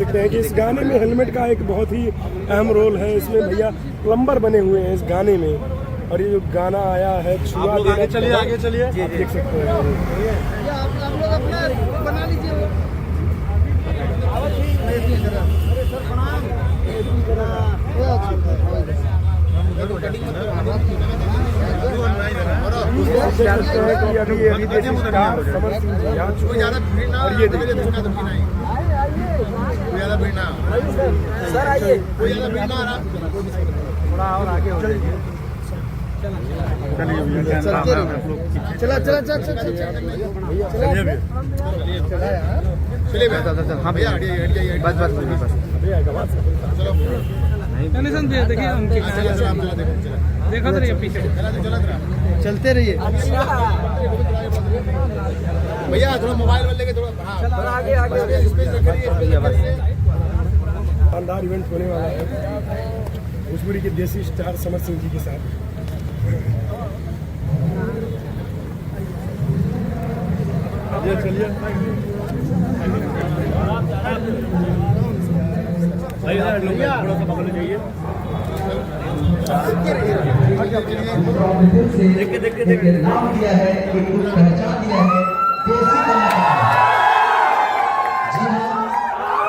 सकते हैं कि इस गाने में हेलमेट का एक बहुत ही अहम रोल है। इसमें भैया प्लम्बर बने हुए हैं इस गाने में, और ये जो गाना आया है छुआ देना, आगे चलिए आप देख सकते हैं। आप लोग अपना बना लीजिए। अभी देसी स्टार समर सिंह जी आ चुके हैं, और ये देखिए सर आइए, थोड़ा और आगे हो जाइए। चला चला चला चला हाँ भैया बस बस टेंशन दे देखिए उनके देखो तो पीछे चलते रहिए भैया। थोड़ा मोबाइल वाले के थोड़ा आगे आगे शानदार इवेंट होने वाला है भोजपुरी के देसी स्टार समर सिंह जी के साथ। चलिए देखिए नाम दिया है, एक पहचान दिया है, देसी कलाकार। जी हाँ,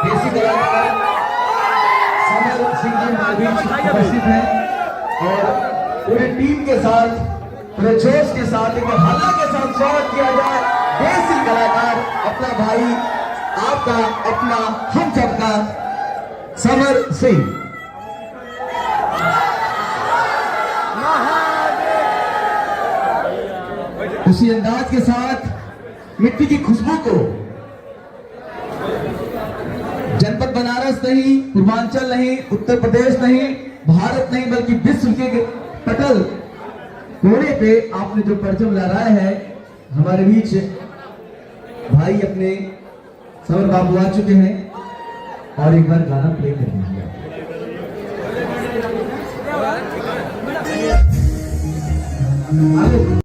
देसी कलाकार समर सिंह जी हमारे बीच उपस्थित हैं और पूरी टीम के साथ, पूरे जोश के साथ, एक हल्ला के साथ स्वागत किया जाए। देसी कलाकार अपना भाई, आपका अपना, हम सबका समर सिंह। उसी अंदाज के साथ मिट्टी की खुशबू को जनपद बनारस नहीं, पूर्वांचल नहीं, उत्तर प्रदेश नहीं, भारत नहीं, बल्कि विश्व के पटल कोने पे आपने जो परचम लहराया है, हमारे बीच भाई अपने समर बाबू आ चुके हैं और एक बार गाना प्ले कर दीजिए।